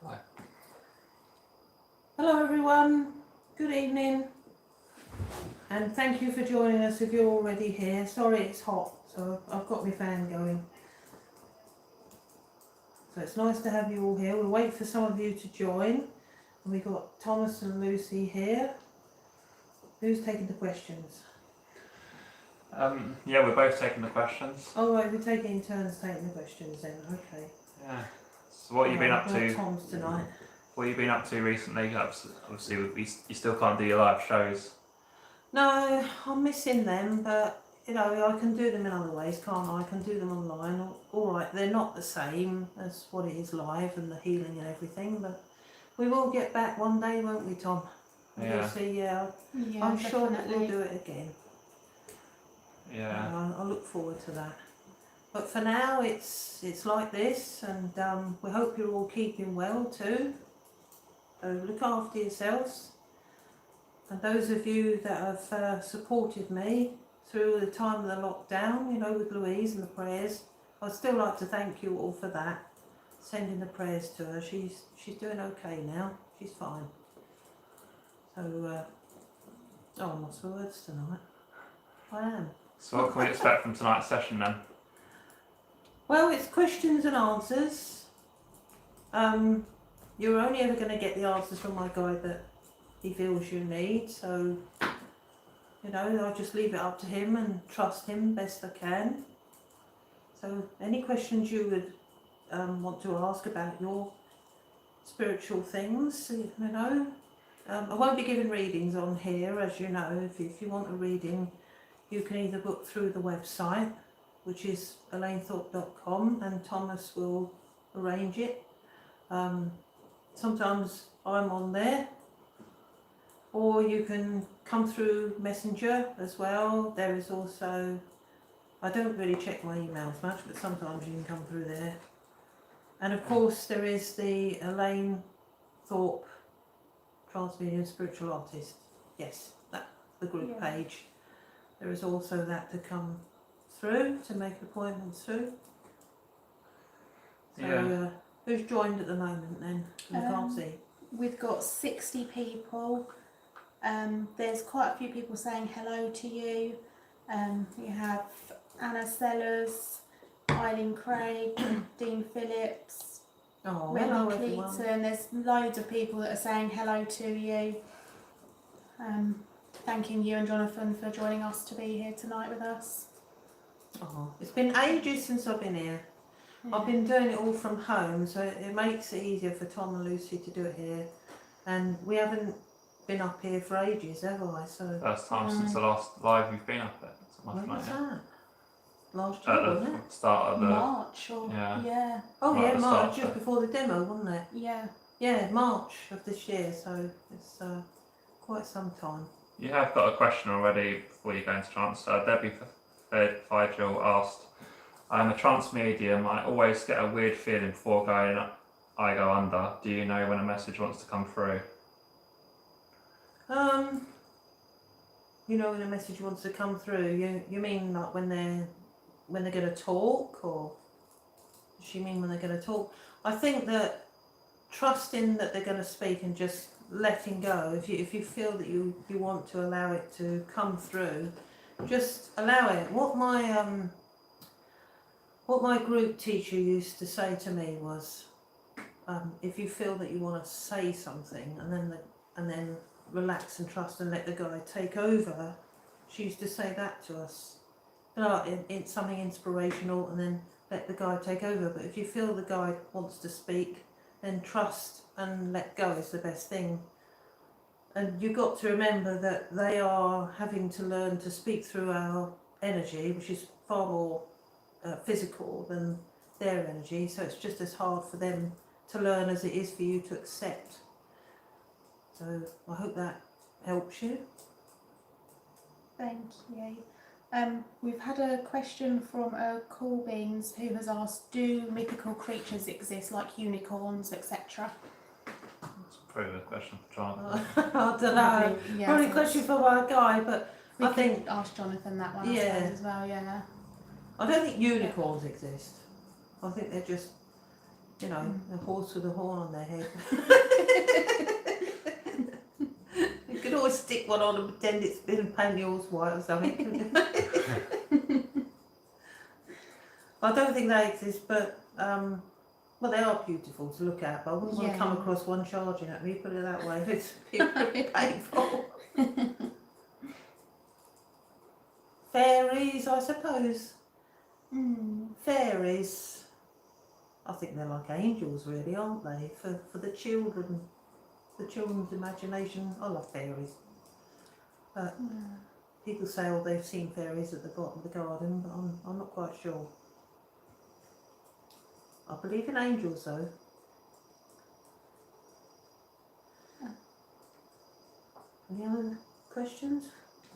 Hi. Hello everyone, good evening, and thank you for joining us if you're already here. Sorry it's hot, so I've got my fan going. So it's nice to have you all here. We'll wait for some of you to join. And we've got Thomas and Lucy here. Who's taking the questions? Yeah, we're both taking the questions. Oh right, we're taking turns taking the questions then, okay. Yeah. So what have you been up to? Tom's tonight. What have you been up to recently? Obviously, you still can't do your live shows. No, I'm missing them, but you know, I can do them in other ways, can't I? I can do them online. All right, they're not the same as what it is live and the healing and everything, but we will get back one day, won't we, Tom? Yeah. We'll see, yeah. I'm sure that we'll do it again. Yeah. I look forward to that. But for now, it's like this, and we hope you're all keeping well too. So look after yourselves. And those of you that have supported me through the time of the lockdown, you know, with Louise and the prayers, I'd still like to thank you all for that. Sending the prayers to her. She's doing okay now. She's fine. So, I'm lost for words tonight. I am. So what can we expect from tonight's session then? Well, it's questions and answers. You're only ever going to get the answers from my guide that he feels you need, so you know, I just leave it up to him and trust him best I can. So any questions you would want to ask about your spiritual things, you know, I won't be giving readings on here, as you know. If you want a reading, you can either book through the website, which is elainethorpe.com, and Thomas will arrange it. Sometimes I'm on there, or you can come through Messenger as well. There is also, I don't really check my emails much, but sometimes you can come through there. And of course there is the Elaine Thorpe Trance Medium Spiritual Artist. Yes, that's the group page. There is also that to come through, to make appointments through. So who's joined at the moment then? You can't see. We've got 60 people. There's quite a few people saying hello to you. You have Anna Sellers, Eileen Craig, Dean Phillips, Hello everyone. Cleaton. There's loads of people that are saying hello to you. Thanking you and Jonathan for joining us to be here tonight with us. It's been ages since I've been here. Yeah. I've been doing it all from home, so it makes it easier for Tom and Lucy to do it here. And we haven't been up here for ages, have I? So First time since the last live you've been up at. When was that? Last year, wasn't it? Start of the March or yeah. Oh Right, yeah, March, just start. before the demo, wasn't it? Yeah. Yeah, March of this year, so it's quite some time. You have got a question already before you go into trance. Debbie Figel asked, I'm a trance medium. I always get a weird feeling before I go under. Do you know when a message wants to come through? You know when a message wants to come through. You mean like when they're going to talk, or does she mean when they're going to talk? I think that trusting that they're going to speak and just letting go. If you feel that you want to allow it to come through, just allow it. What my group teacher used to say to me was, if you feel that you want to say something and then relax and trust and let the guide take over, she used to say that to us. You know, it's something inspirational, and then let the guide take over. But if you feel the guide wants to speak, then trust and let go is the best thing. And you've got to remember that they are having to learn to speak through our energy, which is far more physical than their energy, so it's just as hard for them to learn as it is for you to accept. So I hope that helps you. Thank you. We've had a question from Cool Beans, who has asked, do mythical creatures exist like unicorns, etc.? It's probably a question for Jonathan. I don't know. Probably a question for my guy, but we I think ask Jonathan that one as well. Yeah. I don't think unicorns exist. I think they're just You know, a horse with a horn on their head. You could always stick one on and pretend it's been paint yours white or something. couldn't you? I don't think they exist, but well, they are beautiful to look at. But I wouldn't want to come across one charging at me. Put it that way. It's painful. Fairies, I suppose. Fairies. I think they're like angels, really, aren't they? For the children, the children's imagination. I love fairies. But people say, oh, they've seen fairies at the bottom of the garden, but I'm not quite sure. I believe in angels, though. Any other questions?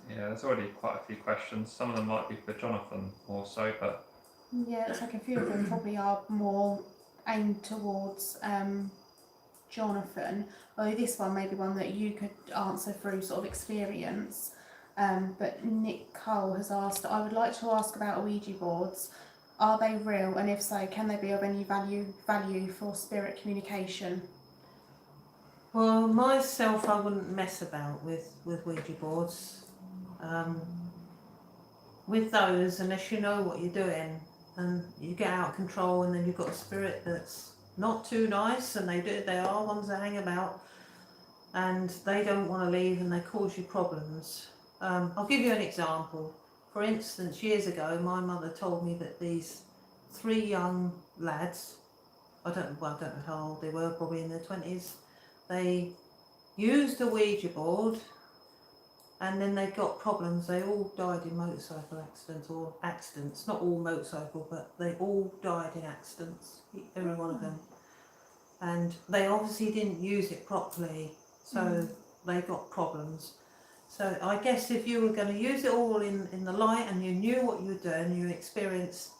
Yeah, there's already quite a few questions. Some of them might be for Jonathan more so, but Yeah, it's like a few of them probably are more aimed towards Jonathan. Although this one may be one that you could answer through sort of experience. But Nick Cole has asked, I would like to ask about Ouija boards. Are they real? And if so, can they be of any value for spirit communication? Well, myself, I wouldn't mess about with Ouija boards. With those, unless you know what you're doing, and you get out of control, and then you've got a spirit that's not too nice, and they are ones that hang about, and they don't want to leave, and they cause you problems. I'll give you an example. For instance, years ago, my mother told me that these 3 young lads, I don't know how old they were, probably in their 20s, they used a Ouija board and then they got problems. They all died in motorcycle accidents, not all motorcycle, but they all died in accidents, every one of them. And they obviously didn't use it properly, so they got problems. So I guess if you were going to use it all in the light and you knew what you were doing, you experienced,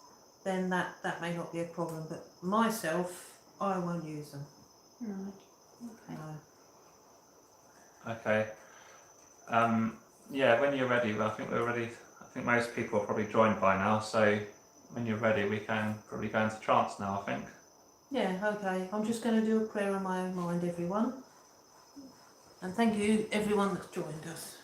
then that may not be a problem. But myself, I won't use them. Right. Okay. No. okay. Yeah, when you're ready, well, I think we're ready. I think most people are probably joined by now, so when you're ready, we can probably go into trance now, I think. Yeah, okay. I'm just going to do a prayer in my own mind, everyone. And thank you, everyone that's joined us.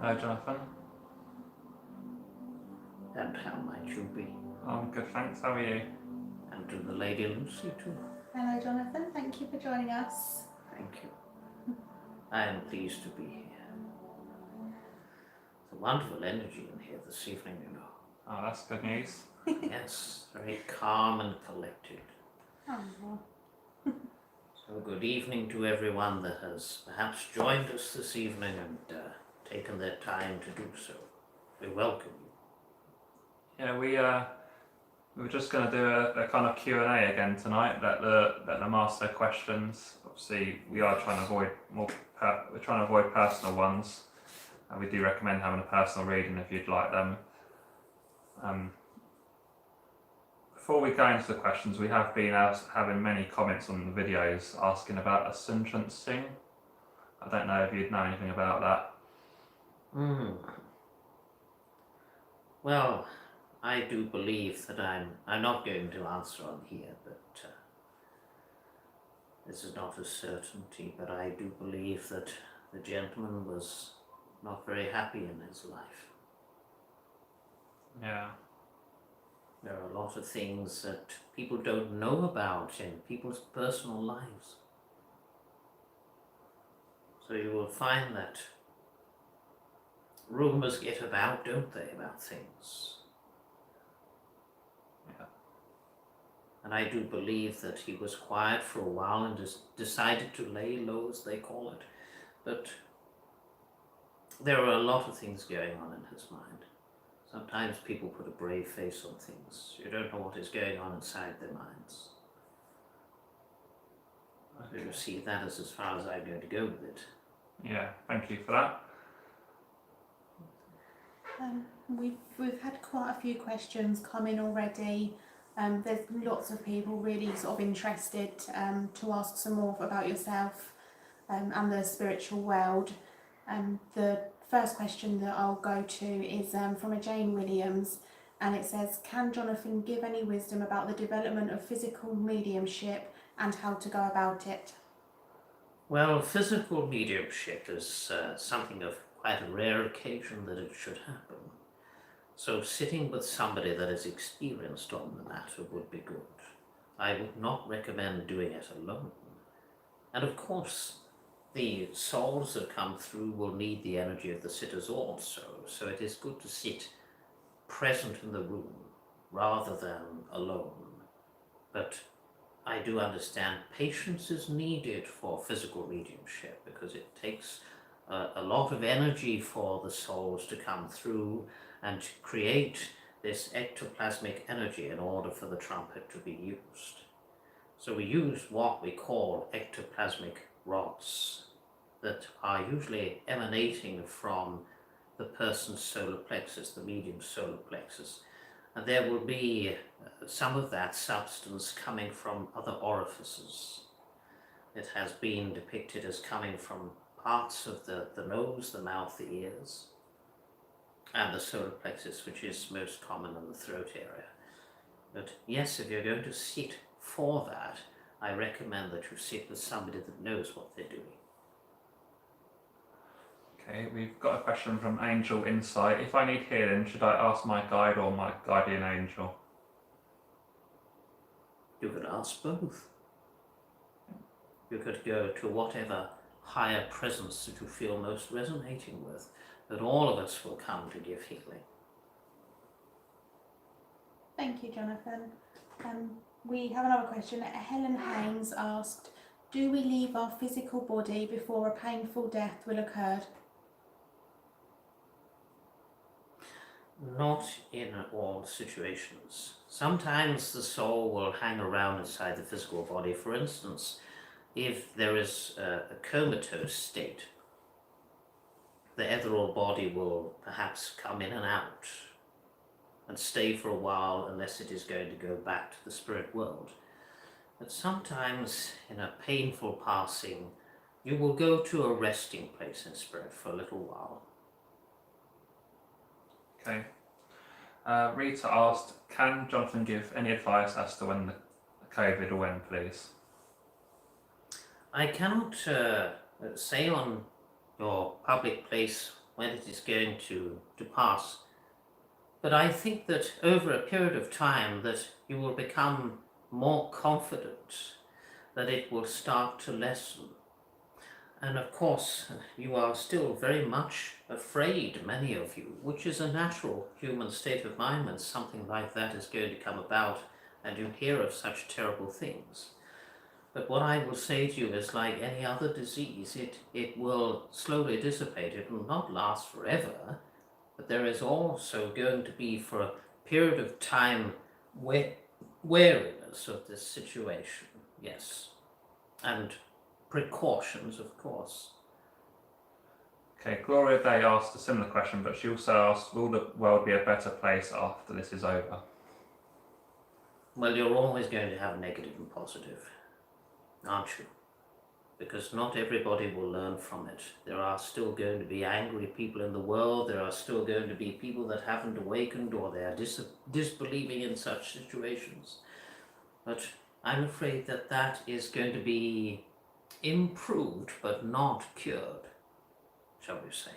Hello, Jonathan. And how might you be? I'm good, thanks. How are you? And to the Lady Lucy too. Hello, Jonathan. Thank you for joining us. Thank you. I am pleased to be here. It's a wonderful energy in here this evening, you know. Oh, that's good news. Yes, very calm and collected. Oh, So good evening to everyone that has perhaps joined us this evening and taken their time to do so. We welcome you. Yeah, we were just going to do a kind of Q&A again tonight. Let them ask their questions. Obviously, we are trying to avoid we're trying to avoid personal ones, and we do recommend having a personal reading if you'd like them. Before we go into the questions, we have been having many comments on the videos asking about ascendancy. I don't know if you'd know anything about that. Well, I do believe that I'm not going to answer on here, but this is not a certainty, but I do believe that the gentleman was not very happy in his life. Yeah. There are a lot of things that people don't know about in people's personal lives. So you will find that rumors get about, don't they, about things. Yeah. And I do believe that he was quiet for a while and just decided to lay low, as they call it. But there are a lot of things going on in his mind. Sometimes people put a brave face on things. You don't know what is going on inside their minds. So you see, that is as far as I'm going to go with it. Yeah, thank you for that. we've had quite a few questions come in already. There's lots of people really sort of interested to ask some more about yourself and the spiritual world. The first question that I'll go to is from a Jane Williams, and it says, can Jonathan give any wisdom about the development of physical mediumship and how to go about it? Well, physical mediumship is something of quite a rare occasion that it should happen. So sitting with somebody that is experienced on the matter would be good. I would not recommend doing it alone. And of course, the souls that come through will need the energy of the sitters also, so it is good to sit present in the room rather than alone. But I do understand patience is needed for physical mediumship because it takes a lot of energy for the souls to come through and to create this ectoplasmic energy in order for the trumpet to be used. So we use what we call ectoplasmic rods that are usually emanating from the person's solar plexus, the medium's solar plexus. And there will be some of that substance coming from other orifices. It has been depicted as coming from parts of the nose, the mouth, the ears, and the solar plexus, which is most common in the throat area. But yes, if you're going to sit for that, I recommend that you sit with somebody that knows what they're doing. Okay, we've got a question from Angel Insight. If I need healing, should I ask my guide or my guardian angel? You could ask both. You could go to whatever higher presence that you feel most resonating with, but all of us will come to give healing. Thank you, Jonathan. We have another question. Helen Haynes asked, do we leave our physical body before a painful death will occur? Not in all situations. Sometimes the soul will hang around inside the physical body. For instance, if there is a comatose state, the ethereal body will perhaps come in and out and stay for a while unless it is going to go back to the spirit world. But sometimes in a painful passing, you will go to a resting place in spirit for a little while. Okay. Rita asked, can Jonathan give any advice as to when the COVID will end, please? I cannot say on your public place when it is going to pass. But I think that over a period of time that you will become more confident, that it will start to lessen. And of course, you are still very much afraid, many of you, which is a natural human state of mind when something like that is going to come about and you hear of such terrible things. But what I will say to you is, like any other disease, it will slowly dissipate. It will not last forever, but there is also going to be, for a period of time, wariness of this situation, yes, and precautions, of course. Okay, Gloria Day asked a similar question, but she also asked, will the world be a better place after this is over? Well, you're always going to have negative and positive, aren't you? Because not everybody will learn from it. There are still going to be angry people in the world. There are still going to be people that haven't awakened, or they are disbelieving in such situations. But I'm afraid that that is going to be improved but not cured, shall we say.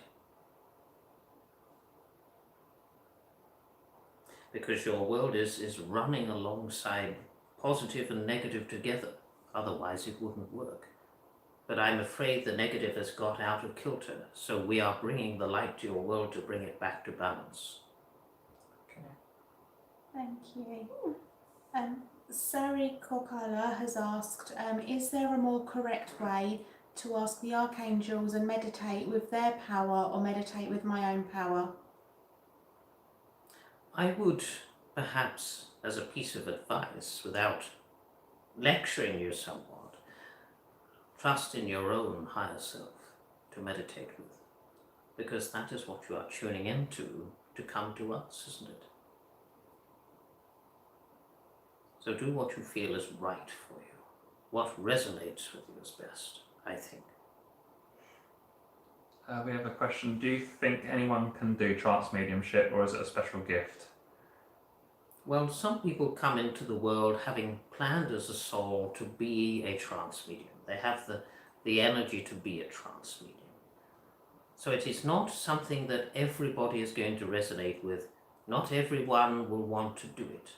Because your world is running alongside positive and negative together. Otherwise it wouldn't work. But I'm afraid the negative has got out of kilter, so we are bringing the light to your world to bring it back to balance. Okay. Thank you. Sari Kokala has asked, is there a more correct way to ask the archangels and meditate with their power, or meditate with my own power? I would perhaps, as a piece of advice, without lecturing you somewhat, trust in your own higher self to meditate with, because that is what you are tuning into to come to us, isn't it? So do what you feel is right for you, what resonates with you is best, I think. We have a question. Do you think anyone can do trance mediumship, or is it a special gift? Well, some people come into the world having planned as a soul to be a trance medium. They have the energy to be a trance medium. So it is not something that everybody is going to resonate with. Not everyone will want to do it.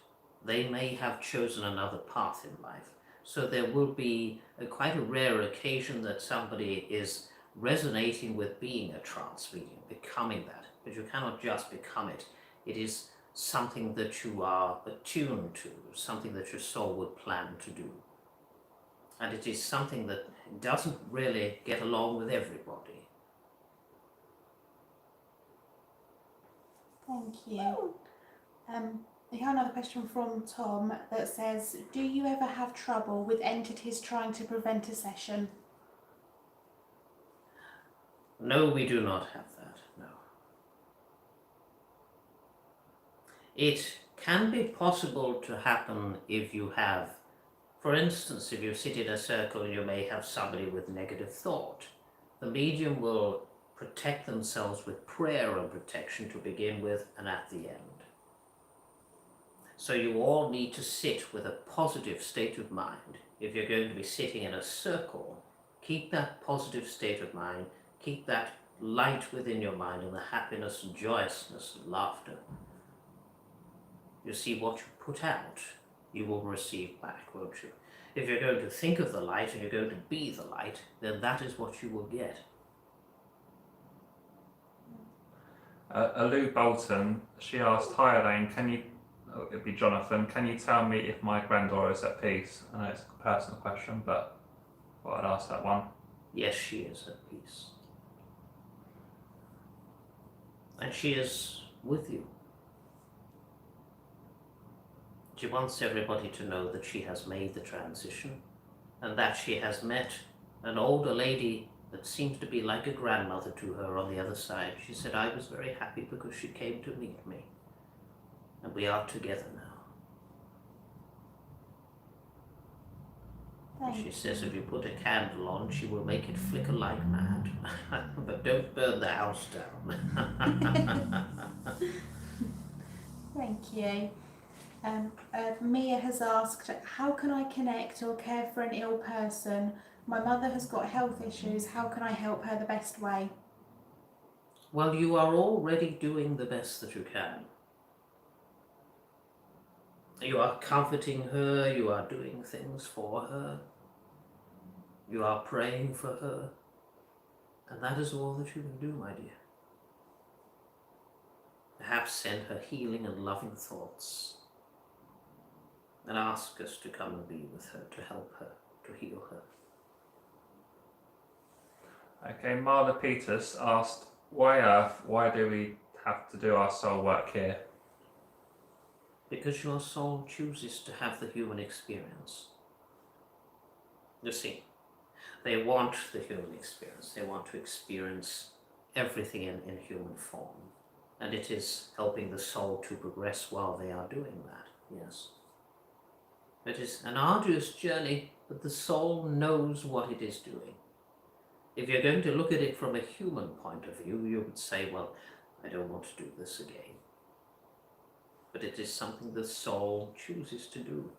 They may have chosen another path in life. So there will be quite a rare occasion that somebody is resonating with being a trance medium, becoming that. But you cannot just become it. It is something that you are attuned to, something that your soul would plan to do. And it is something that doesn't really get along with everybody. Thank you. We have another question from Tom that says, do you ever have trouble with entities trying to prevent a session? No, we do not have that, no. It can be possible to happen if you have, for instance, if you sit in a circle and you may have somebody with negative thought. The medium will protect themselves with prayer and protection to begin with and at the end. So you all need to sit with a positive state of mind. If you're going to be sitting in a circle, keep that positive state of mind, keep that light within your mind and the happiness and joyousness and laughter. You see, what you put out, you will receive back, won't you? If you're going to think of the light and you're going to be the light, then that is what you will get. Lou Bolton, she asked, hi Elaine, it'd be Jonathan, can you tell me if my granddaughter is at peace? I know it's a personal question, but I thought I'd ask that one. Yes, she is at peace. And she is with you. She wants everybody to know that she has made the transition and that she has met an older lady that seems to be like a grandmother to her on the other side. She said, I was very happy because she came to meet me. And we are together now. Thank She says if you put a candle on, she will make it flicker like mad. But don't burn the house down. Thank you. Mia has asked, how can I connect or care for an ill person? My mother has got health issues. How can I help her the best way? Well, you are already doing the best that you can. You are comforting her, you are doing things for her, you are praying for her, and that is all that you can do, my dear. Perhaps send her healing and loving thoughts, and ask us to come and be with her, to help her, to heal her. Okay, Marla Peters asked, why Earth? Why do we have to do our soul work here? Because your soul chooses to have the human experience. You see, they want the human experience. They want to experience everything in human form. And it is helping the soul to progress while they are doing that, yes. It is an arduous journey, but the soul knows what it is doing. If you're going to look at it from a human point of view, you would say, well, I don't want to do this again. But it is something the soul chooses to do.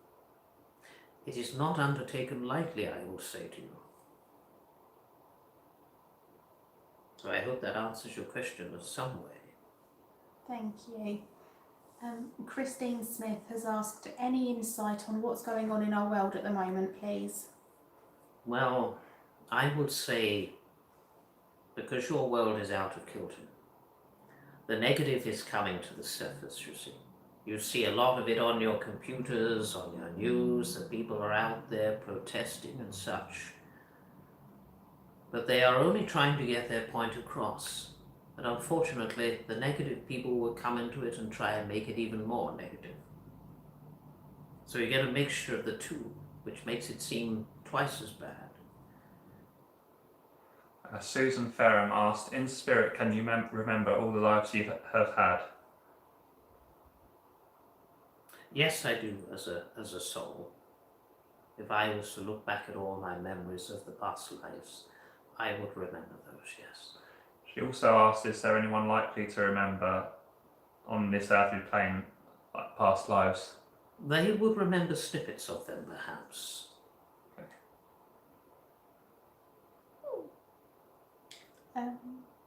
It is not undertaken lightly, I will say to you. So I hope that answers your question in some way. Thank you. Christine Smith has asked, any insight on what's going on in our world at the moment, please? Well, I would say, because your world is out of kilter, the negative is coming to the surface, you see. You see a lot of it on your computers, on your news, that people are out there protesting and such. But they are only trying to get their point across. But unfortunately, the negative people will come into it and try and make it even more negative. So you get a mixture of the two, which makes it seem twice as bad. Susan Ferrum asked, in spirit, can you remember all the lives you have had? Yes, I do, as a soul. If I was to look back at all my memories of the past lives, I would remember those, yes. She also asked, is there anyone likely to remember on this earthly plane like past lives? They would remember snippets of them, perhaps.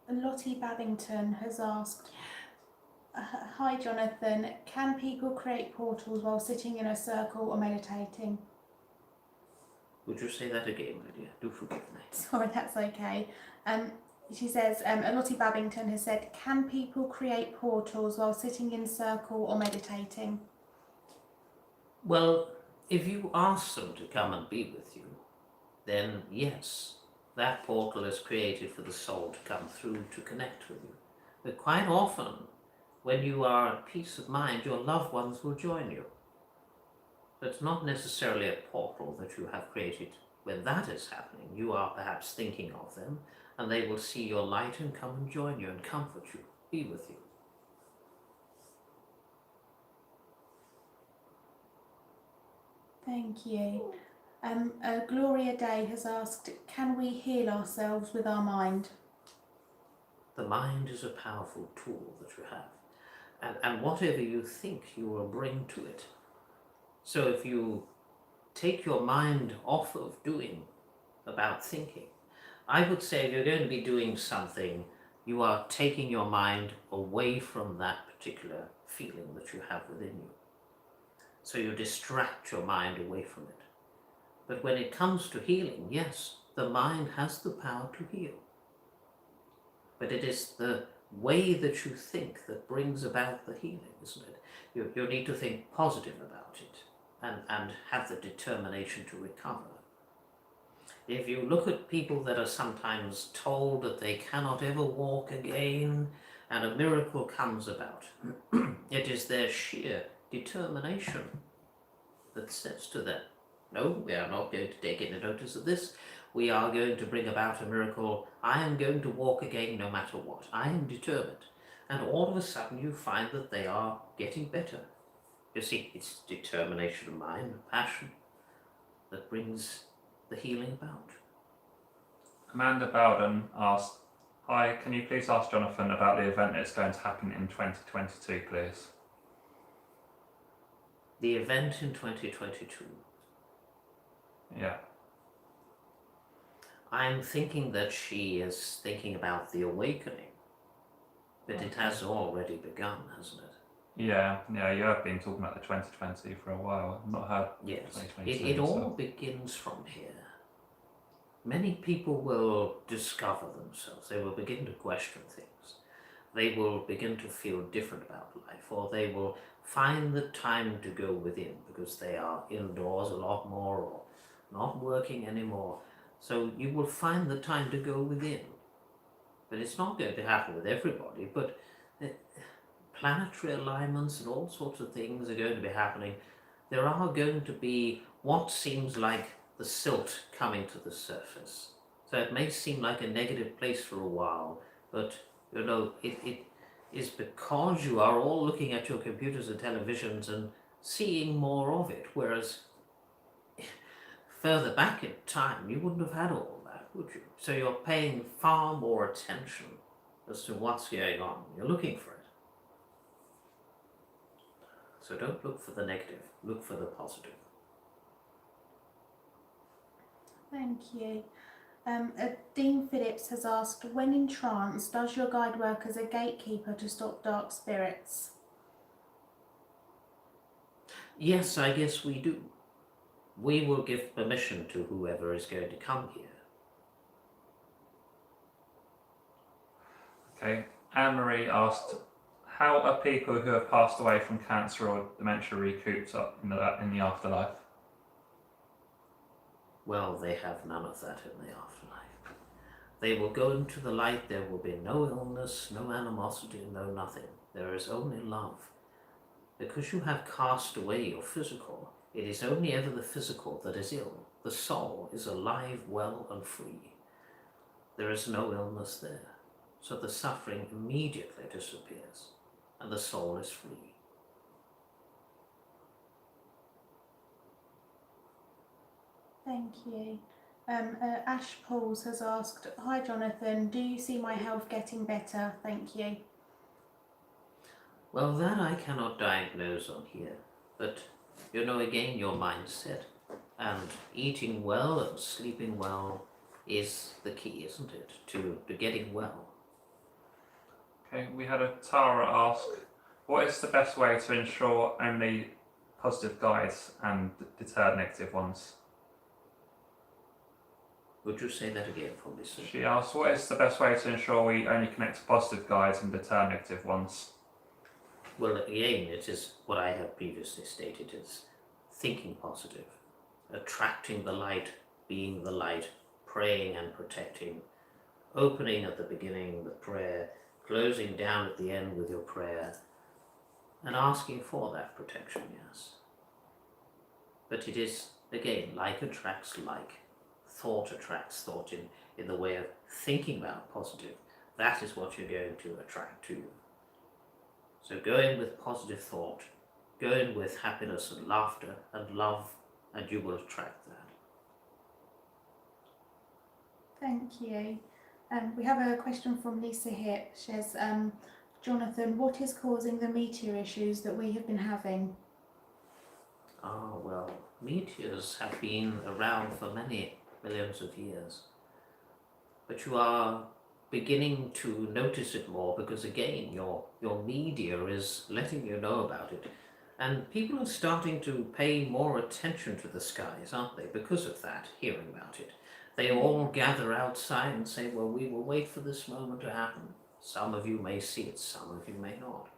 Lottie Babington has asked, hi Jonathan, can people create portals while sitting in a circle or meditating? Would you say that again, my dear? Do forgive me. Sorry, that's okay. She says, Lottie Babington has said, can people create portals while sitting in circle or meditating? Well, if you ask them to come and be with you, then yes, that portal is created for the soul to come through to connect with you. But quite often, when you are at peace of mind, your loved ones will join you. It's not necessarily a portal that you have created. When that is happening, you are perhaps thinking of them, and they will see your light and come and join you and comfort you, be with you. Thank you. Gloria Day has asked, can we heal ourselves with our mind? The mind is a powerful tool that you have. And whatever you think, you will bring to it. So if you take your mind off of doing about thinking, I would say if you're going to be doing something, you are taking your mind away from that particular feeling that you have within you. So you distract your mind away from it. But when it comes to healing, yes, the mind has the power to heal. But it is the way that you think that brings about the healing, isn't it? You need to think positive about it and have the determination to recover. If you look at people that are sometimes told that they cannot ever walk again and a miracle comes about, it is their sheer determination that says to them, no, we are not going to take any notice of this. We are going to bring about a miracle. I am going to walk again no matter what. I am determined. And all of a sudden you find that they are getting better. You see, it's determination of mind, passion, that brings the healing about. Amanda Bowden asked, hi, can you please ask Jonathan about the event that's going to happen in 2022, please? The event in 2022. Yeah. I'm thinking that she is thinking about the awakening. But it has already begun, hasn't it? Yeah, you have been talking about the 2020 for a while. I've not heard Yes. 2022. It all begins from here. Many people will discover themselves. They will begin to question things. They will begin to feel different about life, or they will find the time to go within because they are indoors a lot more or not working anymore. So you will find the time to go within. But it's not going to happen with everybody, but planetary alignments and all sorts of things are going to be happening. There are going to be what seems like the silt coming to the surface. So it may seem like a negative place for a while, but it is because you are all looking at your computers and televisions and seeing more of it, whereas further back in time you wouldn't have had all that, would you? So you're paying far more attention as to what's going on. You're looking for it. So don't look for the negative, look for the positive. Thank you. Dean Phillips has asked, when in trance, does your guide work as a gatekeeper to stop dark spirits? Yes, I guess we do. We will give permission to whoever is going to come here. Okay. Anne-Marie asked, how are people who have passed away from cancer or dementia recouped up in the afterlife? Well, they have none of that in the afterlife. They will go into the light. There will be no illness, no animosity, no nothing. There is only love. Because you have cast away your physical, it is only ever the physical that is ill. The soul is alive, well, and free. There is no illness there. So the suffering immediately disappears, and the soul is free. Thank you. Ash Pauls has asked, hi Jonathan, do you see my health getting better? Thank you. Well, that I cannot diagnose on here, but again, your mindset and eating well and sleeping well is the key, isn't it, to getting well. Okay, we had a Tara ask, what is the best way to ensure only positive guides and deter negative ones? Would you say that again for me, sir? She asked, what is the best way to ensure we only connect to positive guides and deter negative ones? Well, again, it is what I have previously stated. It's thinking positive, attracting the light, being the light, praying and protecting, opening at the beginning with prayer, closing down at the end with your prayer, and asking for that protection, yes. But it is, again, like attracts like. Thought attracts thought in the way of thinking about positive. That is what you're going to attract to. So go in with positive thought, go in with happiness and laughter and love, and you will attract that. Thank you. We have a question from Lisa Hip. She says, Jonathan, what is causing the meteor issues that we have been having? Well, meteors have been around for many millions of years, but you are beginning to notice it more because, again, your media is letting you know about it, and people are starting to pay more attention to the skies, aren't they, because of that, hearing about it. They all gather outside and say, well, we will wait for this moment to happen. Some of you may see it, some of you may not,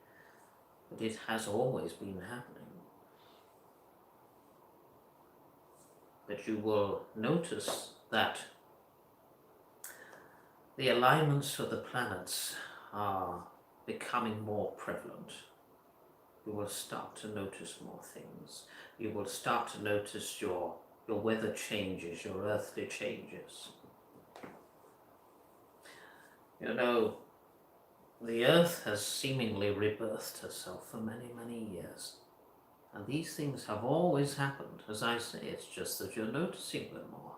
but it has always been happening. But you will notice that the alignments for the planets are becoming more prevalent. You will start to notice more things. You will start to notice your weather changes, your earthly changes. The earth has seemingly rebirthed herself for many, many years. And these things have always happened. As I say, it's just that you're noticing them more.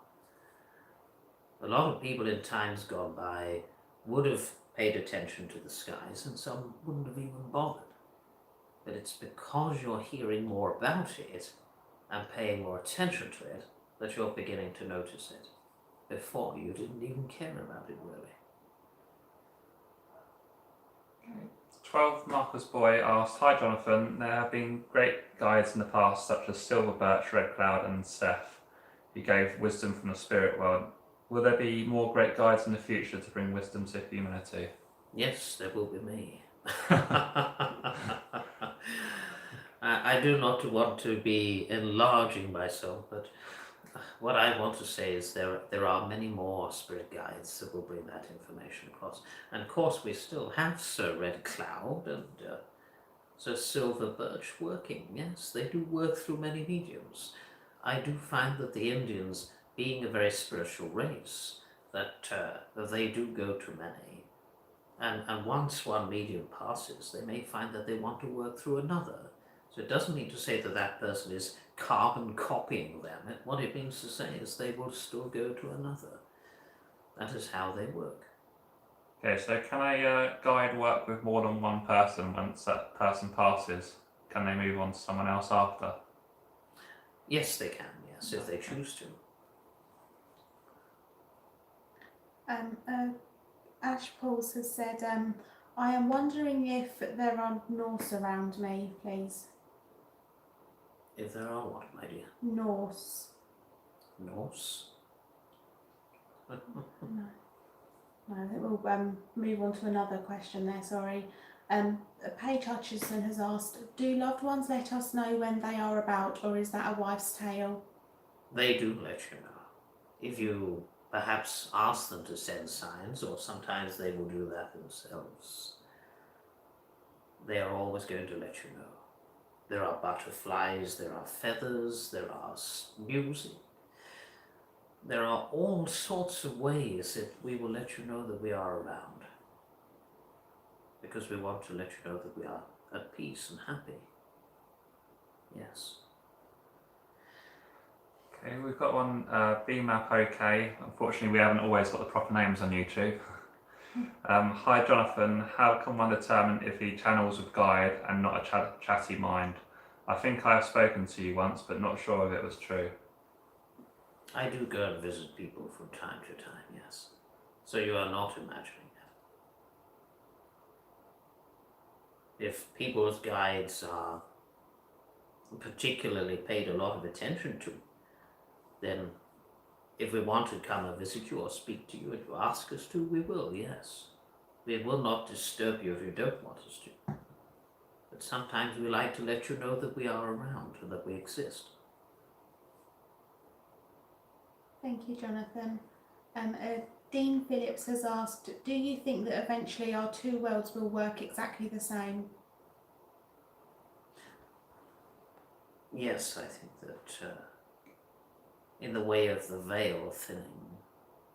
A lot of people in times gone by would have paid attention to the skies, and some wouldn't have even bothered. But it's because you're hearing more about it and paying more attention to it that you're beginning to notice it. Before, you didn't even care about it, really. 12 Marcus Boy asked, "Hi Jonathan, there have been great guides in the past such as Silver Birch, Red Cloud and Seth, who gave wisdom from the spirit world. Will there be more great guides in the future to bring wisdom to humanity?" Yes, there will be me. I do not want to be enlarging myself, but what I want to say is there are many more spirit guides that will bring that information across. And of course we still have Sir Red Cloud and Sir Silver Birch working. Yes, they do work through many mediums. I do find that the Indians, being a very spiritual race, that they do go to many. And once one medium passes, they may find that they want to work through another. So it doesn't mean to say that that person is carbon copying them. What it means to say is they will still go to another. That is how they work. Okay, so can a guide work with more than one person once that person passes? Can they move on to someone else after? Yes, they can, yes, if they choose to. Ash Pauls has said, I am wondering if there are Norse around me, please. If there are what, my dear? Norse. Norse? No. No, I think we'll move on to another question there, sorry. Paige Hutchison has asked, do loved ones let us know when they are about, or is that a wife's tale? They do let you know. If you perhaps ask them to send signs, or sometimes they will do that themselves, they are always going to let you know. There are butterflies, there are feathers, there are music. There are all sorts of ways that we will let you know that we are around. Because we want to let you know that we are at peace and happy. Yes. Okay, we've got one, BMAP OK. Unfortunately, we haven't always got the proper names on YouTube. Hi Jonathan, how can one determine if he channels with guide and not a chatty mind? I think I have spoken to you once, but not sure if it was true. I do go and visit people from time to time, yes. So you are not imagining it. If people's guides are particularly paid a lot of attention to, then if we want to come and visit you or speak to you and you ask us to, we will, yes. We will not disturb you if you don't want us to. But sometimes we like to let you know that we are around and that we exist. Thank you, Jonathan. Dean Phillips has asked, do you think that eventually our two worlds will work exactly the same? Yes, I think that in the way of the veil thinning,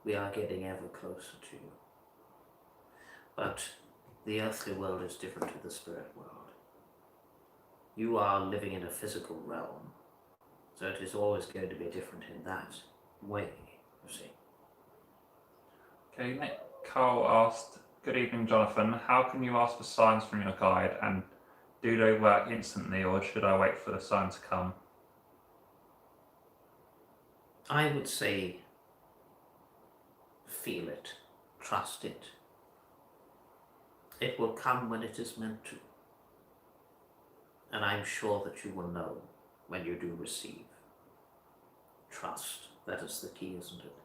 we are getting ever closer to you. But the earthly world is different to the spirit world. You are living in a physical realm, so it is always going to be different in that way, you see. Okay, Nick Cole asked, "Good evening, Jonathan. How can you ask for signs from your guide, and do they work instantly, or should I wait for the sign to come?" I would say feel it, trust it. It will come when it is meant to. And I'm sure that you will know when you do receive. Trust, that is the key, isn't it?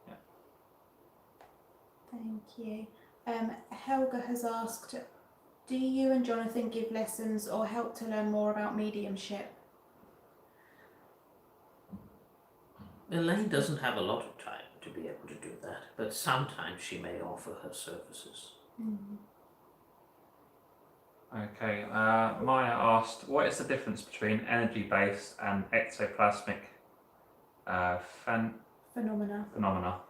Yeah. Thank you. Helga has asked, do you and Jonathan give lessons or help to learn more about mediumship? Elaine doesn't have a lot of time to be able to do that, but sometimes she may offer her services. Mm. Okay, Maya asked, what is the difference between energy-based and exoplasmic phenomena?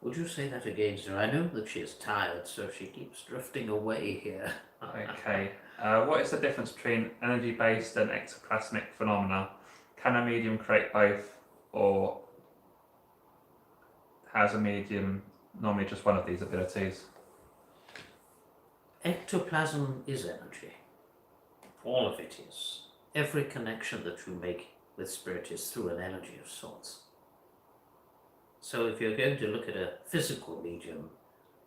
Would you say that again, sir? I know that she is tired, so she keeps drifting away here. Okay, what is the difference between energy-based and exoplasmic phenomena? Can a medium create both, or has a medium normally just one of these abilities? Ectoplasm is energy. All of it is. Every connection that you make with spirit is through an energy of sorts. So if you're going to look at a physical medium,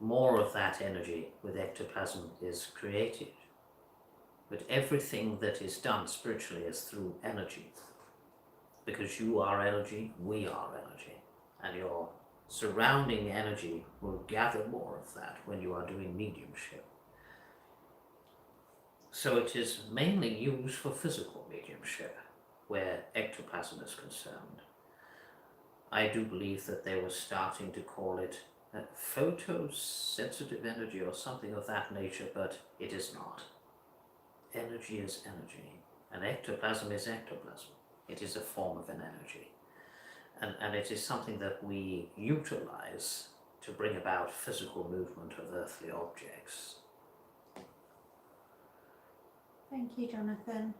more of that energy with ectoplasm is created. But everything that is done spiritually is through energy. Because you are energy, we are energy. And your surrounding energy will gather more of that when you are doing mediumship. So it is mainly used for physical mediumship, where ectoplasm is concerned. I do believe that they were starting to call it photosensitive energy or something of that nature, but it is not. Energy is energy, and ectoplasm is ectoplasm. It is a form of an energy. And it is something that we utilize to bring about physical movement of earthly objects. Thank you, Jonathan.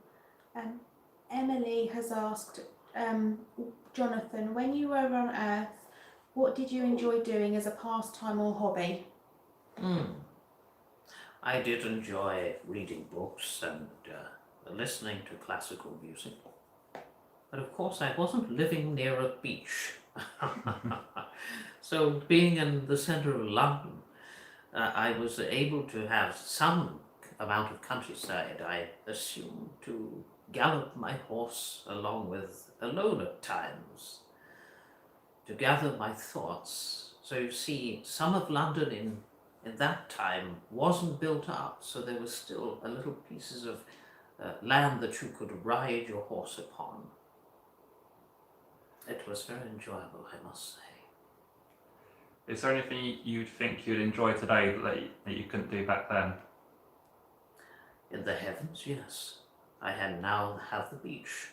Emily has asked, Jonathan, when you were on Earth, what did you enjoy doing as a pastime or hobby? I did enjoy reading books and listening to classical music. But of course, I wasn't living near a beach. So being in the centre of London, I was able to have some amount of countryside, I assume, to gallop my horse alone at times, to gather my thoughts. So you see, some of London in that time wasn't built up, so there was still a little pieces of land that you could ride your horse upon. It was very enjoyable, I must say. Is there anything you'd think you'd enjoy today that you couldn't do back then? In the heavens, yes. I now have the beach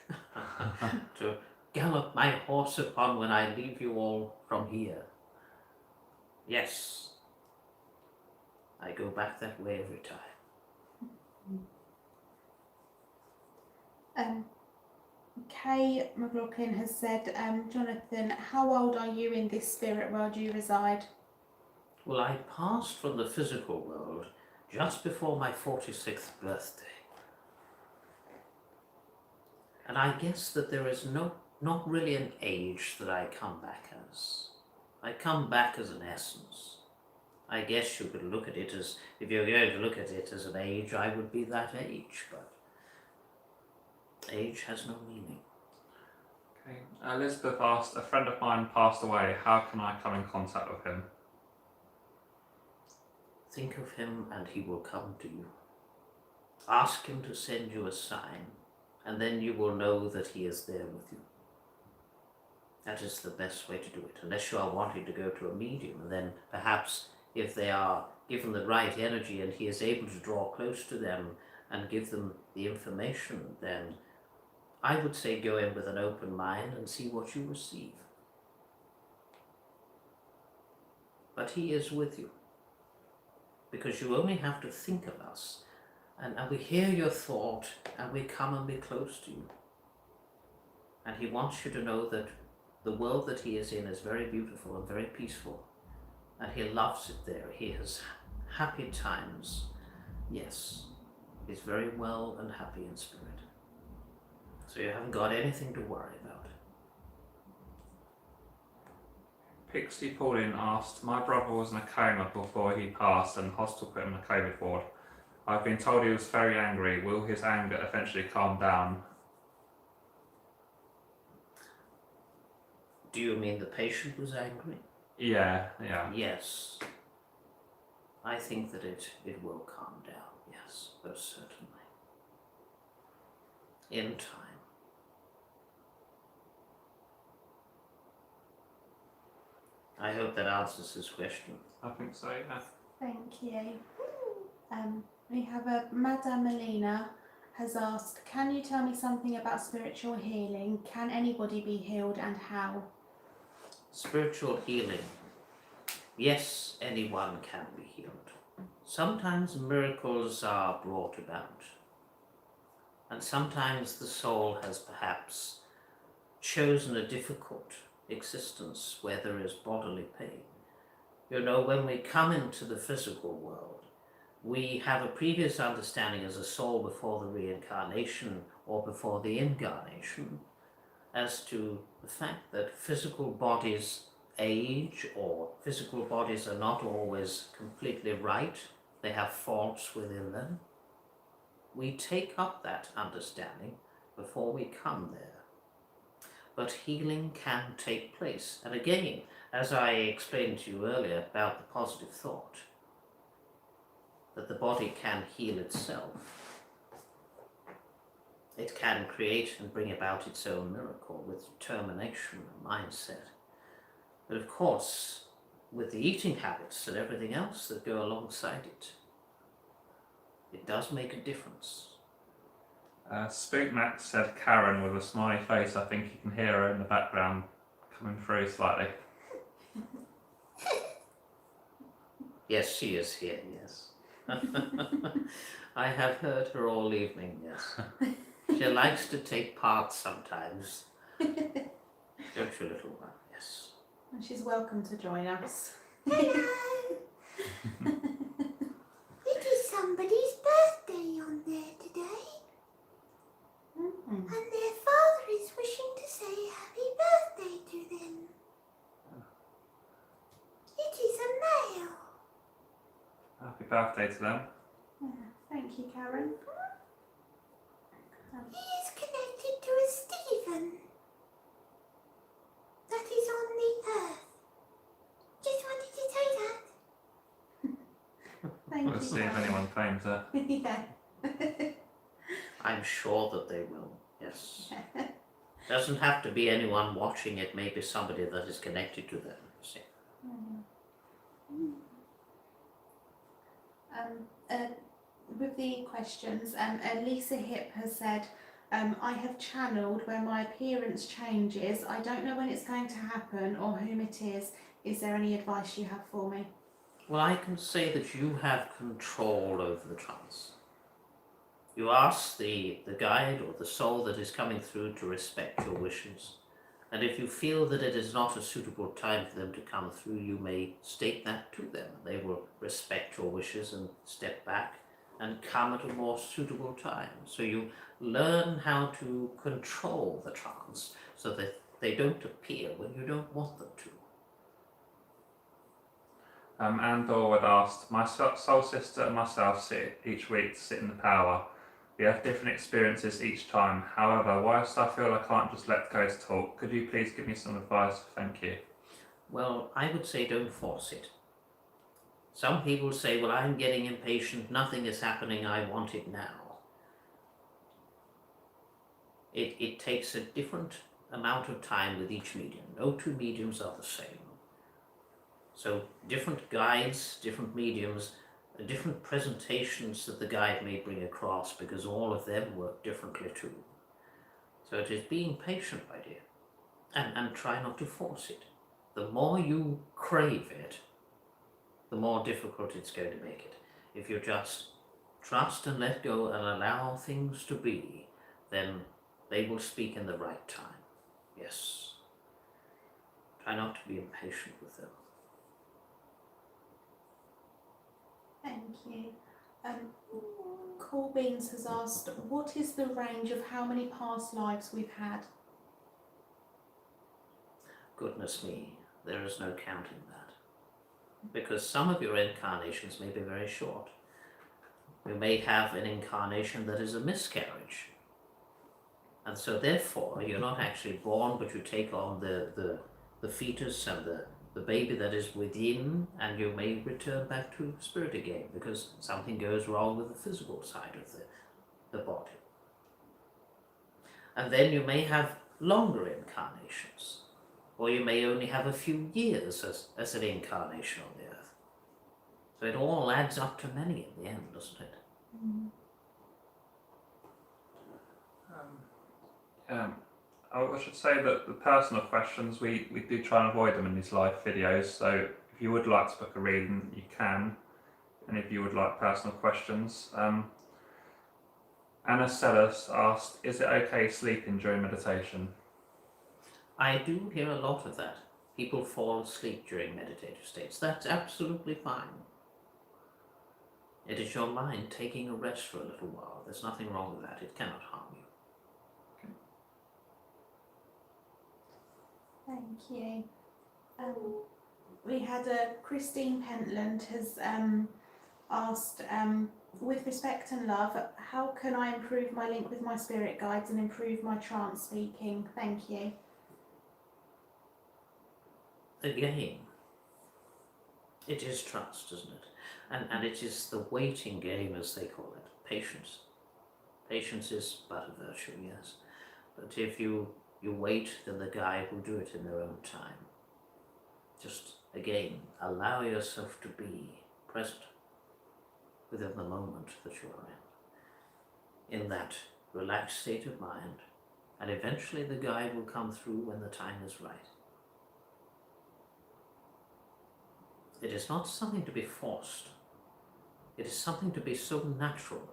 to gallop my horse upon when I leave you all from here. Yes. I go back that way every time. Kay McLaughlin has said, Jonathan, how old are you in this spirit world you reside? Well, I passed from the physical world just before my 46th birthday. And I guess that there is not really an age that I come back as. I come back as an essence. I guess you could look at it as, if you're going to look at it as an age, I would be that age, but age has no meaning. Okay. Elizabeth asked, a friend of mine passed away, how can I come in contact with him? Think of him and he will come to you. Ask him to send you a sign, and then you will know that he is there with you. That is the best way to do it, unless you are wanting to go to a medium, and then perhaps if they are given the right energy and he is able to draw close to them and give them the information, then I would say go in with an open mind and see what you receive. But he is with you, because you only have to think of us, and we hear your thought and we come and be close to you. And he wants you to know that the world that he is in is very beautiful and very peaceful, and he loves it there. He has happy times. Yes, he's very well and happy in spirit. So you haven't got anything to worry about. Pixie Pauline asked, my brother was in a coma before he passed and hospital put him in a COVID ward. I've been told he was very angry. Will his anger eventually calm down? Do you mean the patient was angry? Yeah. Yes. I think that it will calm down, yes, most certainly. In time. I hope that answers his question. I think so, yeah. Thank you. We have Madame Melina has asked, can you tell me something about spiritual healing? Can anybody be healed and how? Spiritual healing. Yes, anyone can be healed. Sometimes miracles are brought about. And sometimes the soul has perhaps chosen a difficult existence where there is bodily pain. You know, when we come into the physical world, we have a previous understanding as a soul before the reincarnation or before the incarnation as to the fact that physical bodies age or physical bodies are not always completely right, they have faults within them. We take up that understanding before we come there. But healing can take place. And again, as I explained to you earlier about the positive thought, that the body can heal itself. It can create and bring about its own miracle with determination and mindset. But of course, with the eating habits and everything else that go alongside it, it does make a difference. Spook Max said Karen with a smiley face. I think you can hear her in the background coming through slightly. Yes, she is here, yes. I have heard her all evening, yes. She likes to take part sometimes. Don't you, little one? Yes. And she's welcome to join us. Hello! It is somebody's birthday on there today, and their father is wishing to say happy birthday to them. It is a male. Happy birthday to them. Thank you, Karen. He is connected to a Stephen that is on the earth. Just wanted to say that. Thank We'll you, see if Karen. anyone claims her. Yeah. I'm sure that they will, yes. Doesn't have to be anyone watching, it may be somebody that is connected to them, you see. With the questions, Lisa Hip has said, I have channeled where my appearance changes. I don't know when it's going to happen or whom it is. Is there any advice you have for me? Well, I can say that you have control over the trance. You ask the guide or the soul that is coming through to respect your wishes. And if you feel that it is not a suitable time for them to come through, you may state that to them. They will respect your wishes and step back and come at a more suitable time. So you learn how to control the trance so that they don't appear when you don't want them to. Andor had asked, my soul sister and myself sit each week to sit in the power. We have different experiences each time. However, whilst I feel I can't just let the ghost talk, could you please give me some advice? Thank you. Well, I would say don't force it. Some people say, well, I'm getting impatient, nothing is happening, I want it now. It takes a different amount of time with each medium. No two mediums are the same. So different guides, different mediums, different presentations that the guide may bring across, because all of them work differently too. So it is being patient, my dear, and try not to force it. The more you crave it, the more difficult it's going to make it. If you just trust and let go and allow things to be, then they will speak in the right time. Yes. Try not to be impatient with them. Thank you. Cool Beans has asked, what is the range of how many past lives we've had? Goodness me, there is no counting that. Because some of your incarnations may be very short. You may have an incarnation that is a miscarriage. And so therefore, you're not actually born, but you take on the fetus and the baby that is within, and you may return back to spirit again, because something goes wrong with the physical side of the body. And then you may have longer incarnations, or you may only have a few years as an incarnation on the earth. So it all adds up to many in the end, doesn't it? I should say that the personal questions, we do try and avoid them in these live videos, so if you would like to book a reading, you can, and if you would like personal questions. Anna Sellers asked, is it okay sleeping during meditation? I do hear a lot of that. People fall asleep during meditative states. That's absolutely fine. It is your mind taking a rest for a little while. There's nothing wrong with that. It cannot harm you. Thank you. We had Christine Pentland has asked, with respect and love, how can I improve my link with my spirit guides and improve my trance speaking? Thank you. Again, it is trust, isn't it? And it is the waiting game, as they call it, patience. Patience is but a virtue, yes. But if you wait, then the guide will do it in their own time. Just, again, allow yourself to be present within the moment that you are in that relaxed state of mind, and eventually the guide will come through when the time is right. It is not something to be forced. It is something to be so natural,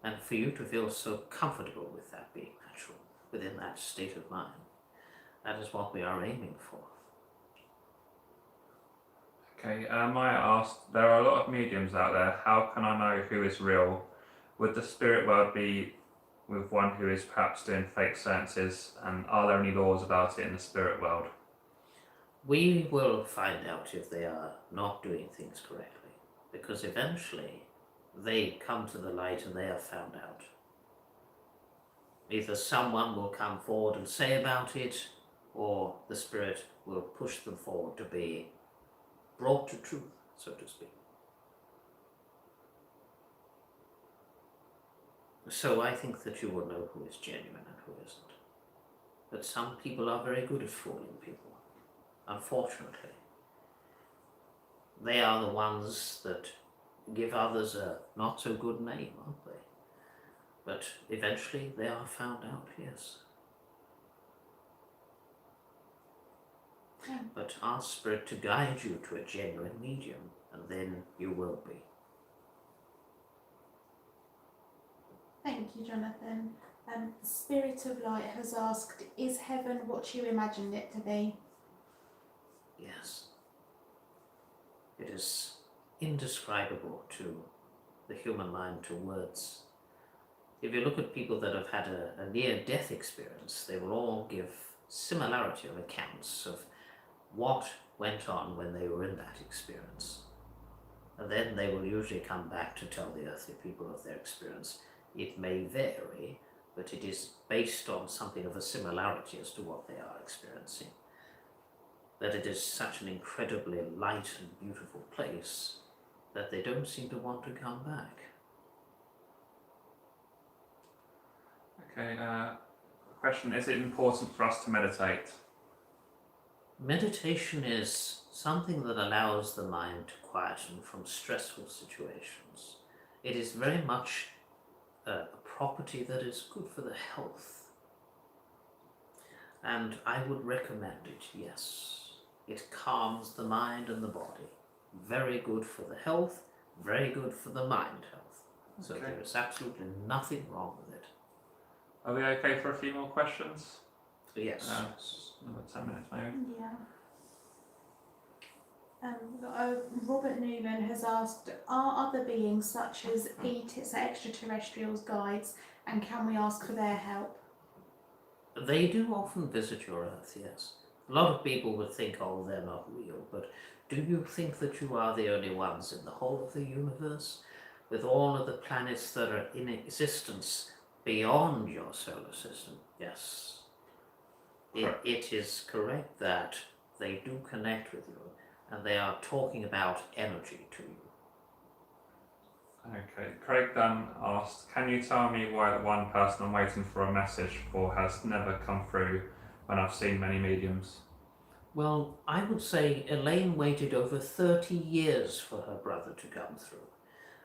and for you to feel so comfortable with that being natural, within that state of mind. That is what we are aiming for. Okay, Maya asked, there are a lot of mediums out there. How can I know who is real? Would the spirit world be with one who is perhaps doing fake seances? And are there any laws about it in the spirit world? We will find out if they are not doing things correctly, because eventually they come to the light and they are found out. Either someone will come forward and say about it, or the spirit will push them forward to be brought to truth, so to speak. So I think that you will know who is genuine and who isn't. But some people are very good at fooling people, unfortunately. They are the ones that give others a not so good name, aren't they? But eventually they are found out, yes. But ask Spirit to guide you to a genuine medium, and then you will be. Thank you, Jonathan. Spirit of Light has asked, is heaven what you imagined it to be? Yes. It is indescribable to the human mind, to words. If you look at people that have had a near-death experience, they will all give similarity of accounts of what went on when they were in that experience. And then they will usually come back to tell the earthly people of their experience. It may vary, but it is based on something of a similarity as to what they are experiencing. That it is such an incredibly light and beautiful place that they don't seem to want to come back. Okay, question, is it important for us to meditate? Meditation is something that allows the mind to quieten from stressful situations. It is very much a property that is good for the health. And I would recommend it, yes. It calms the mind and the body. Very good for the health, very good for the mind health. So Okay. there is absolutely nothing wrong with it. Are we okay for a few more questions? Yes. Another 10 minutes maybe. Yeah. Robert Newman has asked, are other beings such as ETs, extraterrestrials, guides, and can we ask for their help? They do often visit your Earth, yes. A lot of people would think, oh, they're not real, but do you think that you are the only ones in the whole of the universe? With all of the planets that are in existence beyond your solar system? Yes. It is correct that they do connect with you, and they are talking about energy to you. Okay, Craig Dunn asked, can you tell me why the one person I'm waiting for a message for has never come through when I've seen many mediums? Well, I would say Elaine waited over 30 years for her brother to come through.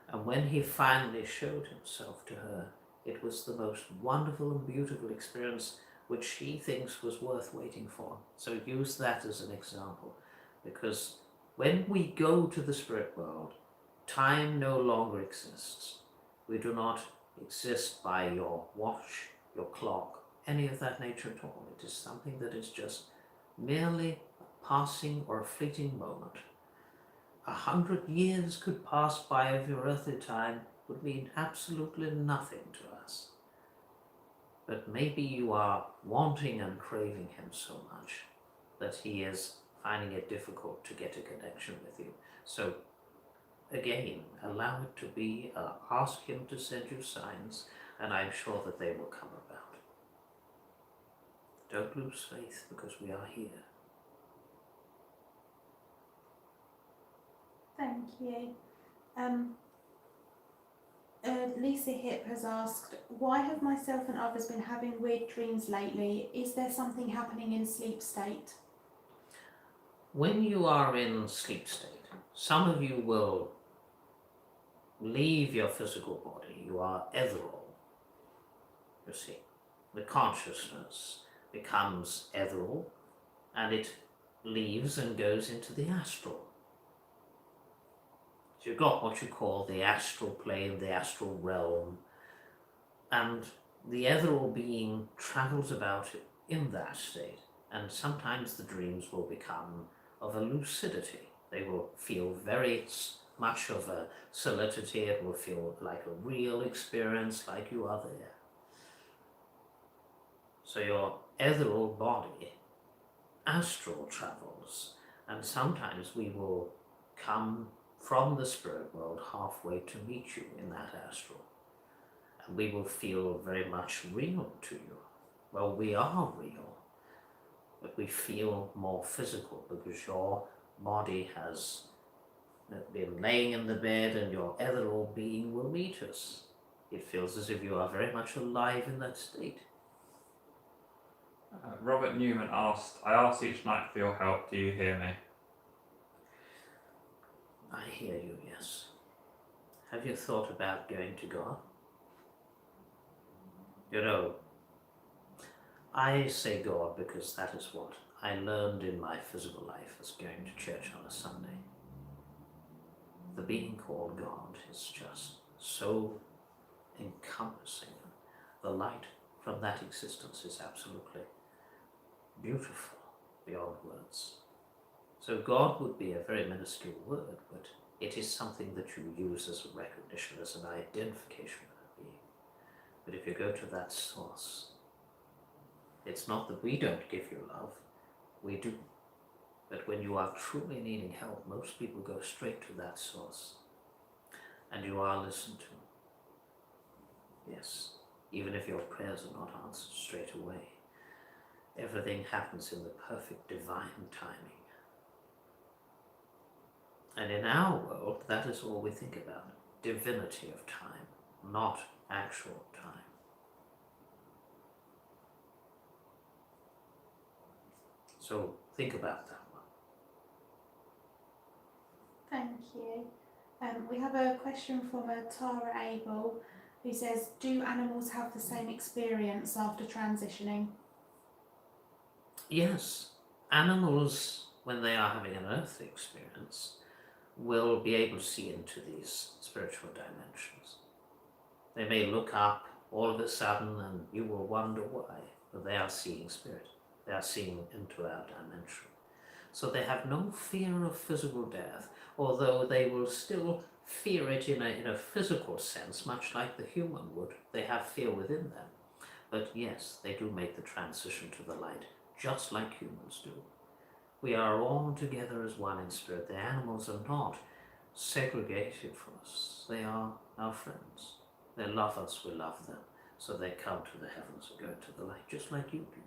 And when he finally showed himself to her, it was the most wonderful and beautiful experience which she thinks was worth waiting for. So use that as an example, because when we go to the spirit world, time no longer exists. We do not exist by your watch, your clock, any of that nature at all. It is something that is just merely a passing or a fleeting moment. 100 years could pass by of your earthly time would mean absolutely nothing to us. But maybe you are wanting and craving him so much that he is finding it difficult to get a connection with you. So again, allow it to be, ask him to send you signs, and I'm sure that they will come about. Don't lose faith, because we are here. Thank you. Lisa Hip has asked, why have myself and others been having weird dreams lately? Is there something happening in sleep state? When you are in sleep state, some of you will leave your physical body. You are ethereal, you see. The consciousness becomes ethereal, and it leaves and goes into the astral. So you've got what you call the astral plane, the astral realm, and the ethereal being travels about in that state, and sometimes the dreams will become of a lucidity. They will feel very much of a solidity. It will feel like a real experience, like you are there. So your ethereal body astral travels, and sometimes we will come from the spirit world halfway to meet you in that astral, and we will feel very much real to you. Well, we are real, but we feel more physical because your body has been laying in the bed and your ethereal being will meet us. It feels as if you are very much alive in that state. Robert Newman asked, I ask each night for your help, do you hear me? I hear you, yes. Have you thought about going to God? You know, I say God because that is what I learned in my physical life as going to church on a Sunday. The being called God is just so encompassing. The light from that existence is absolutely beautiful beyond words. So God would be a very minuscule word, but it is something that you use as a recognition, as an identification with a being. But if you go to that source, it's not that we don't give you love, we do. But when you are truly needing help, most people go straight to that source, and you are listened to. Yes, even if your prayers are not answered straight away, everything happens in the perfect divine timing. And in our world, that is all we think about. Divinity of time, not actual time. So think about that one. Thank you. We have a question from Tara Abel, who says, do animals have the same experience after transitioning? Yes, animals, when they are having an earthly experience, will be able to see into these spiritual dimensions. They may look up all of a sudden and you will wonder why, but they are seeing spirit. They are seeing into our dimension. So they have no fear of physical death, although they will still fear it in a physical sense, much like the human would. They have fear within them. But yes, they do make the transition to the light, just like humans do. We are all together as one in spirit. The animals are not segregated from us. They are our friends. They love us, we love them. So they come to the heavens and go into the light, just like you do.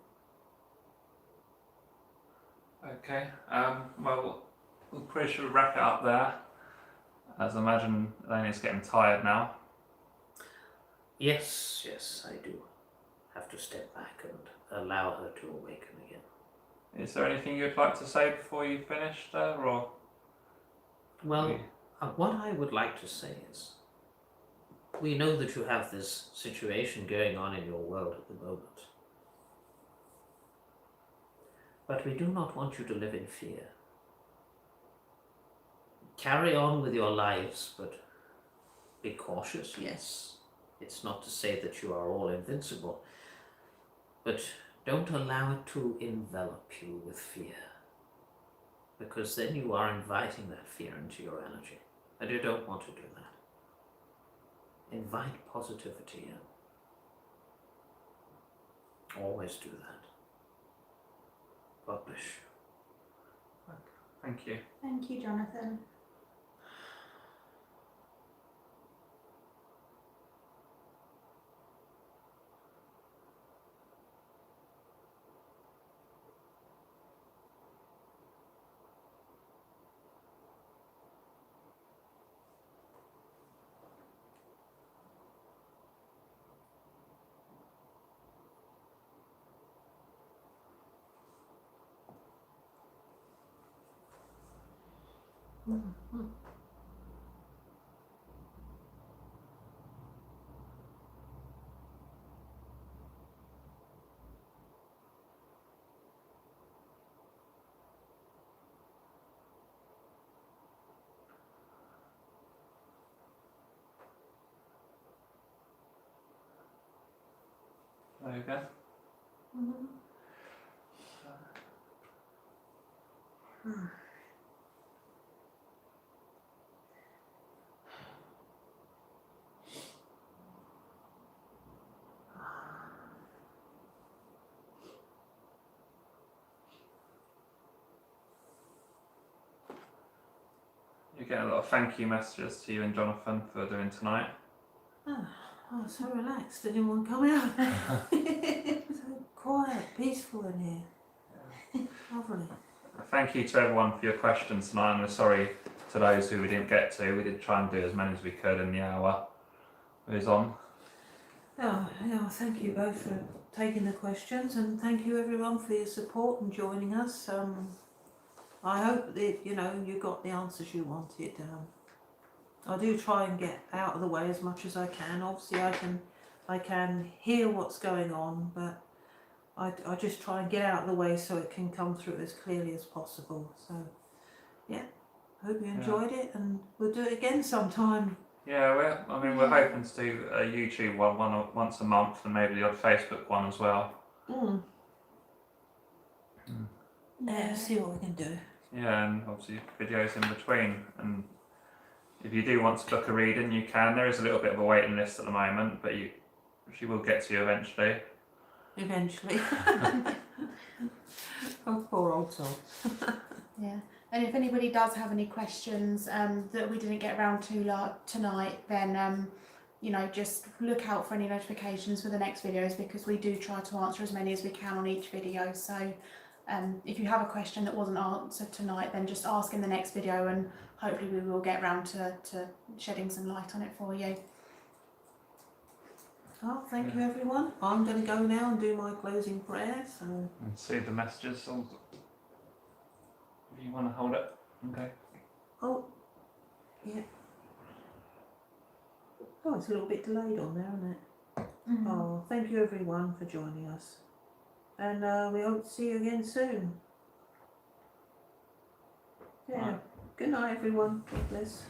Okay, well, we pretty should wrap it up there, as I imagine Elaine's getting tired now. Yes, I do have to step back and allow her to awaken again. Is there anything you'd like to say before you finish there, or? Well, what I would like to say is, we know that you have this situation going on in your world at the moment. But we do not want you to live in fear. Carry on with your lives, but be cautious, yes. It's not to say that you are all invincible, but don't allow it to envelop you with fear, because then you are inviting that fear into your energy, and you don't want to do that. Invite positivity in. Always do that. God bless you. Thank you. Thank you, Jonathan. There you go. You get a lot of thank you messages to you and Jonathan for doing tonight. Oh, I was so relaxed. I didn't want to come out. So quiet, peaceful in here. Lovely. Thank you to everyone for your questions tonight. I'm sorry to those who we didn't get to. We did try and do as many as we could in the hour it was on. Oh, yeah, thank you both for taking the questions, and thank you everyone for your support and joining us. I hope that you got the answers you wanted. I do try and get out of the way as much as I can. Obviously, I can hear what's going on, but I just try and get out of the way so it can come through as clearly as possible. So, yeah, hope you enjoyed it, and we'll do it again sometime. Yeah, we're hoping to do a YouTube one once a month, and maybe the odd Facebook one as well. Yeah, see what we can do. Yeah, and obviously videos in between. And if you do want to book a reading, you can. There is a little bit of a waiting list at the moment, but she will get to you eventually. Eventually. Oh, poor old soul. Yeah. And if anybody does have any questions that we didn't get around to tonight, then just look out for any notifications for the next videos, because we do try to answer as many as we can on each video. So if you have a question that wasn't answered tonight, then just ask in the next video, and hopefully we will get around to shedding some light on it for you. Oh, thank you everyone. I'm going to go now and do my closing prayer. So. And see the messages. So if you want to hold it, okay. Oh, yeah. Oh, it's a little bit delayed on there, isn't it? Oh, thank you everyone for joining us. And we hope to see you again soon. Yeah. Right. Good night everyone. God bless.